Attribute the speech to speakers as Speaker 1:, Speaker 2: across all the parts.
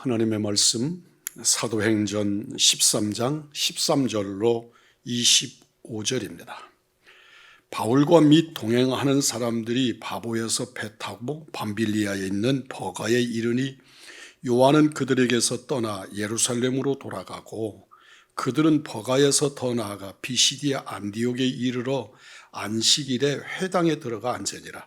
Speaker 1: 하나님의 말씀 사도행전 13장 13절로 25절입니다. 바울과 및 동행하는 사람들이 바보에서 배 타고 밤빌리아에 있는 버가에 이르니 요한은 그들에게서 떠나 예루살렘으로 돌아가고 그들은 버가에서 더 나아가 비시디아 안디옥에 이르러 안식일에 회당에 들어가 앉으니라.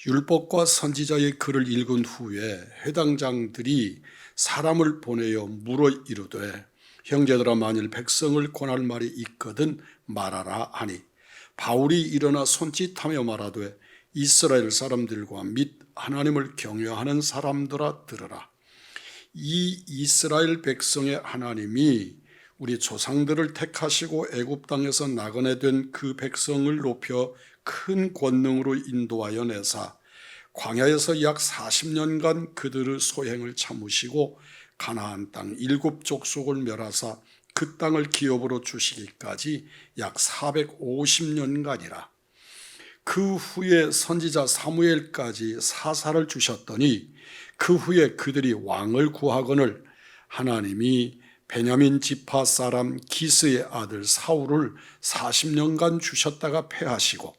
Speaker 1: 율법과 선지자의 글을 읽은 후에 회당장들이 사람을 보내어 물어 이르되 형제들아 만일 백성을 권할 말이 있거든 말하라 하니 바울이 일어나 손짓하며 말하되 이스라엘 사람들과 및 하나님을 경외하는 사람들아 들으라. 이 이스라엘 백성의 하나님이 우리 조상들을 택하시고 애굽 땅에서 나그네 된 그 백성을 높여 큰 권능으로 인도하여 내사 광야에서 약 40년간 그들의 소행을 참으시고 가나안 땅 7족속을 멸하사 그 땅을 기업으로 주시기까지 약 450년간이라. 그 후에 선지자 사무엘까지 사사를 주셨더니 그 후에 그들이 왕을 구하거늘 하나님이 베냐민 지파 사람 기스의 아들 사울을 40년간 주셨다가 패하시고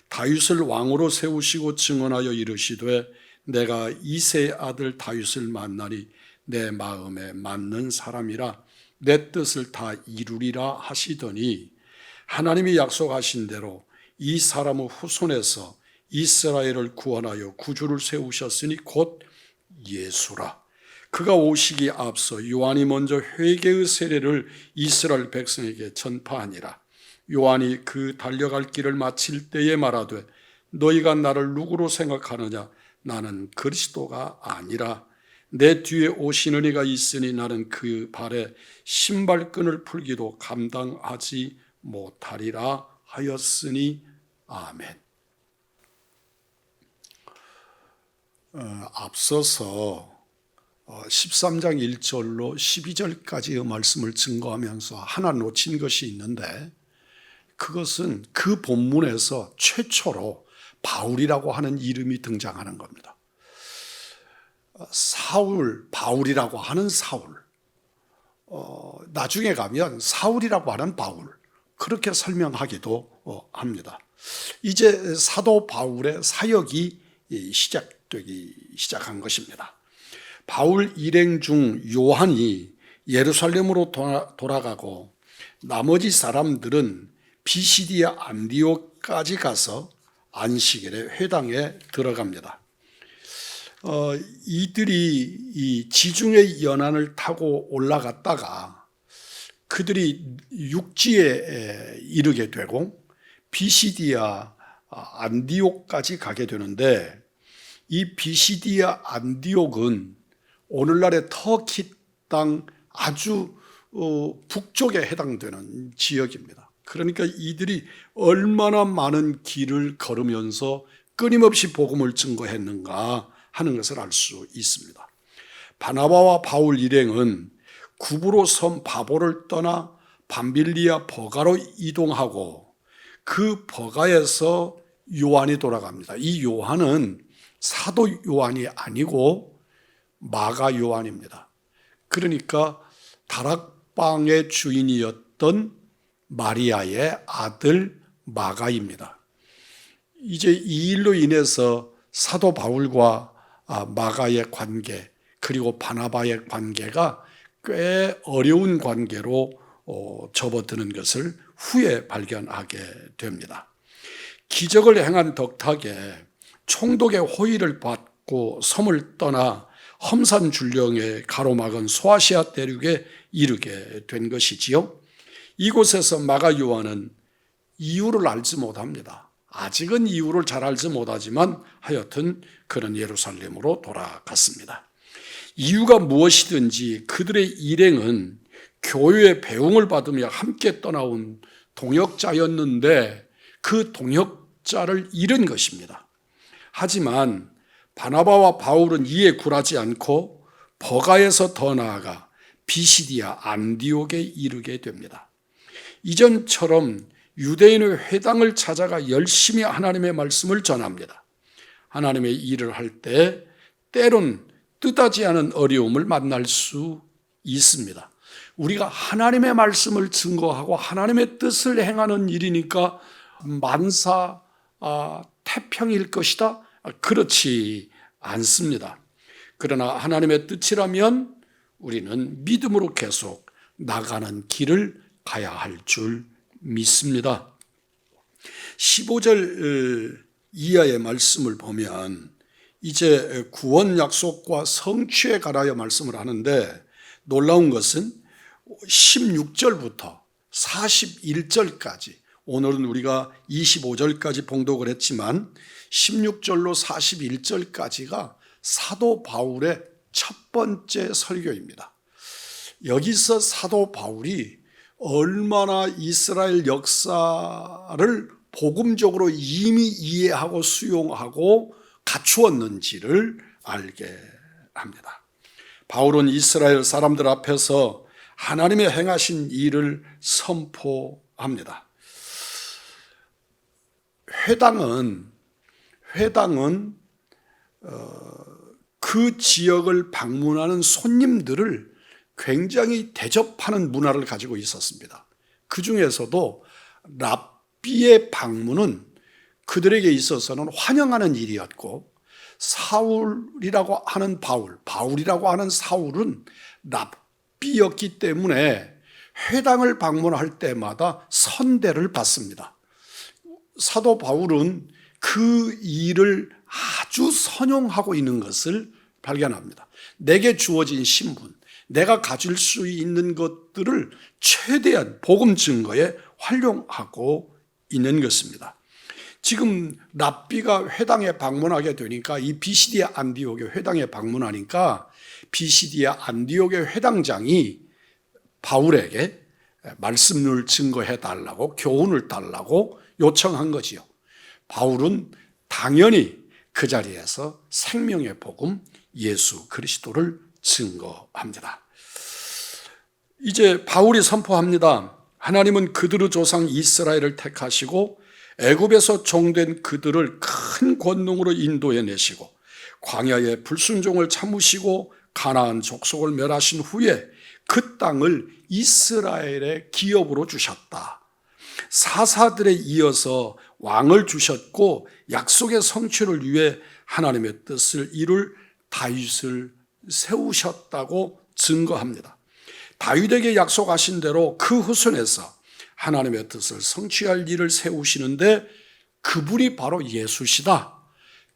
Speaker 1: 다윗을 왕으로 세우시고 증언하여 이르시되 내가 이새의 아들 다윗을 만나니 내 마음에 맞는 사람이라 내 뜻을 다 이루리라 하시더니 하나님이 약속하신 대로 이 사람의 후손에서 이스라엘을 구원하여 구주를 세우셨으니 곧 예수라. 그가 오시기 앞서 요한이 먼저 회개의 세례를 이스라엘 백성에게 전파하니라. 요한이 그 달려갈 길을 마칠 때에 말하되 너희가 나를 누구로 생각하느냐? 나는 그리스도가 아니라 내 뒤에 오시는 이가 있으니 나는 그 발에 신발끈을 풀기도 감당하지 못하리라 하였으니 아멘. 앞서서 13장 1절로 12절까지의 말씀을 증거하면서 하나 놓친 것이 있는데 그것은 그 본문에서 최초로 바울이라고 하는 이름이 등장하는 겁니다. 사울, 바울이라고 하는 사울. 나중에 가면 사울이라고 하는 바울. 그렇게 설명하기도 합니다. 이제 사도 바울의 사역이 시작되기 시작한 것입니다. 바울 일행 중 요한이 예루살렘으로 돌아가고 나머지 사람들은 비시디아 안디옥까지 가서 안식일에 회당에 들어갑니다. 이들이 이 지중해 연안을 타고 올라갔다가 그들이 육지에 이르게 되고 비시디아 안디옥까지 가게 되는데 이 비시디아 안디옥은 오늘날의 터키 땅 아주 북쪽에 해당되는 지역입니다. 그러니까 이들이 얼마나 많은 길을 걸으면서 끊임없이 복음을 증거했는가 하는 것을 알 수 있습니다. 바나바와 바울 일행은 구브로 섬 바보를 떠나 밤빌리아 버가로 이동하고 그 버가에서 요한이 돌아갑니다. 이 요한은 사도 요한이 아니고 마가 요한입니다. 그러니까 다락방의 주인이었던 마리아의 아들 마가입니다. 이제 이 일로 인해서 사도 바울과 마가의 관계 그리고 바나바의 관계가 꽤 어려운 관계로 접어드는 것을 후에 발견하게 됩니다. 기적을 행한 덕택에 총독의 호의를 받고 섬을 떠나 험산 줄령에 가로막은 소아시아 대륙에 이르게 된 것이지요. 이곳에서 마가 요한은 이유를 알지 못합니다. 아직은 이유를 잘 알지 못하지만 하여튼 그는 예루살렘으로 돌아갔습니다. 이유가 무엇이든지 그들의 일행은 교회의 배웅을 받으며 함께 떠나온 동역자였는데 그 동역자를 잃은 것입니다. 하지만 바나바와 바울은 이에 굴하지 않고 버가에서 더 나아가 비시디아 안디옥에 이르게 됩니다. 이전처럼 유대인의 회당을 찾아가 열심히 하나님의 말씀을 전합니다. 하나님의 일을 할 때 때론 뜻하지 않은 어려움을 만날 수 있습니다. 우리가 하나님의 말씀을 증거하고 하나님의 뜻을 행하는 일이니까 만사 태평일 것이다? 그렇지 않습니다. 그러나 하나님의 뜻이라면 우리는 믿음으로 계속 나가는 길을 가야 할 줄 믿습니다. 15절 이하의 말씀을 보면 이제 구원 약속과 성취에 관하여 말씀을 하는데, 놀라운 것은 16절부터 41절까지, 오늘은 우리가 25절까지 봉독을 했지만 16절로 41절까지가 사도 바울의 첫 번째 설교입니다. 여기서 사도 바울이 얼마나 이스라엘 역사를 복음적으로 이미 이해하고 수용하고 갖추었는지를 알게 합니다. 바울은 이스라엘 사람들 앞에서 하나님의 행하신 일을 선포합니다. 회당은 그 지역을 방문하는 손님들을 굉장히 대접하는 문화를 가지고 있었습니다. 그 중에서도 랍비의 방문은 그들에게 있어서는 환영하는 일이었고, 사울이라고 하는 바울이라고 하는 사울은 랍비였기 때문에 회당을 방문할 때마다 선대를 받습니다. 사도 바울은 그 일을 아주 선용하고 있는 것을 발견합니다. 내게 주어진 신분, 내가 가질 수 있는 것들을 최대한 복음 증거에 활용하고 있는 것입니다. 지금 랍비가 회당에 방문하게 되니까, 이 비시디아 안디옥의 회당에 방문하니까 비시디아 안디옥의 회당장이 바울에게 말씀을 증거해 달라고, 교훈을 달라고 요청한 거지요. 바울은 당연히 그 자리에서 생명의 복음 예수 그리스도를 증거합니다. 이제 바울이 선포합니다. 하나님은 그들의 조상 이스라엘을 택하시고 애굽에서 종된 그들을 큰 권능으로 인도해 내시고 광야의 불순종을 참으시고 가나안 족속을 멸하신 후에 그 땅을 이스라엘의 기업으로 주셨다. 사사들에 이어서 왕을 주셨고 약속의 성취를 위해 하나님의 뜻을 이룰 다윗을 세우셨다고 증거합니다. 다윗에게 약속하신 대로 그 후손에서 하나님의 뜻을 성취할 일을 세우시는데 그분이 바로 예수시다.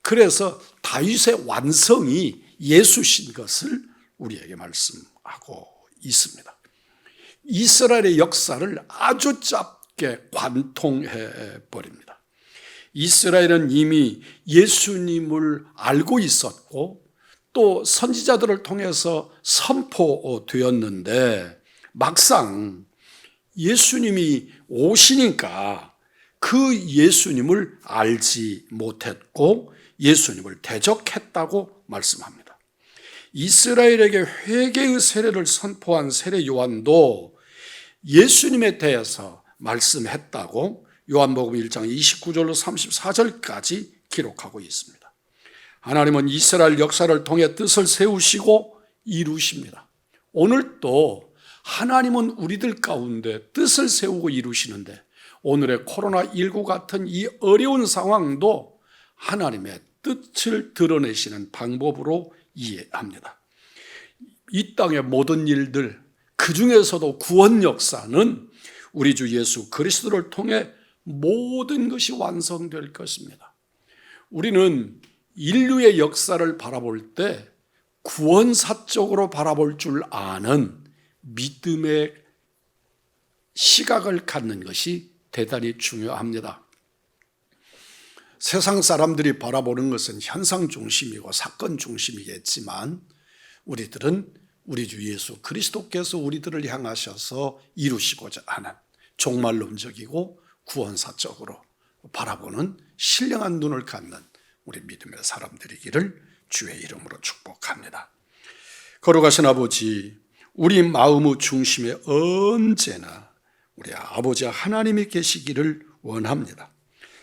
Speaker 1: 그래서 다윗의 완성이 예수신 것을 우리에게 말씀하고 있습니다. 이스라엘의 역사를 아주 짧게 관통해 버립니다. 이스라엘은 이미 예수님을 알고 있었고 또 선지자들을 통해서 선포되었는데, 막상 예수님이 오시니까 그 예수님을 알지 못했고 예수님을 대적했다고 말씀합니다. 이스라엘에게 회개의 세례를 선포한 세례 요한도 예수님에 대해서 말씀했다고 요한복음 1장 29절로 34절까지 기록하고 있습니다. 하나님은 이스라엘 역사를 통해 뜻을 세우시고 이루십니다. 오늘도 하나님은 우리들 가운데 뜻을 세우고 이루시는데, 오늘의 코로나19 같은 이 어려운 상황도 하나님의 뜻을 드러내시는 방법으로 이해합니다. 이 땅의 모든 일들, 그 중에서도 구원 역사는 우리 주 예수 그리스도를 통해 모든 것이 완성될 것입니다. 우리는 인류의 역사를 바라볼 때 구원사적으로 바라볼 줄 아는 믿음의 시각을 갖는 것이 대단히 중요합니다. 세상 사람들이 바라보는 것은 현상 중심이고 사건 중심이겠지만, 우리들은 우리 주 예수 그리스도께서 우리들을 향하셔서 이루시고자 하는 종말론적이고 구원사적으로 바라보는 신령한 눈을 갖는 우리 믿음의 사람들이기를 주의 이름으로 축복합니다. 거룩하신 아버지, 우리 마음의 중심에 언제나 우리 아버지 하나님이 계시기를 원합니다.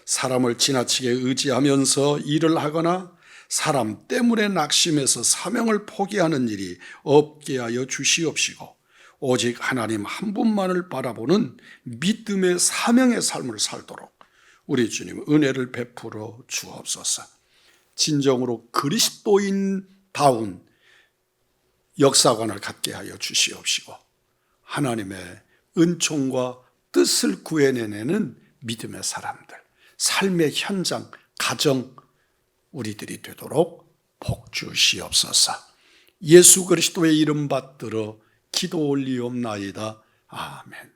Speaker 1: 사람을 지나치게 의지하면서 일을 하거나 사람 때문에 낙심해서 사명을 포기하는 일이 없게 하여 주시옵시고 오직 하나님 한 분만을 바라보는 믿음의 사명의 삶을 살도록 우리 주님 은혜를 베풀어 주옵소서. 진정으로 그리스도인다운 역사관을 갖게 하여 주시옵시고 하나님의 은총과 뜻을 구해내는 믿음의 사람들, 삶의 현장, 가정 우리들이 되도록 복 주시옵소서. 예수 그리스도의 이름 받들어 기도 올리옵나이다. 아멘.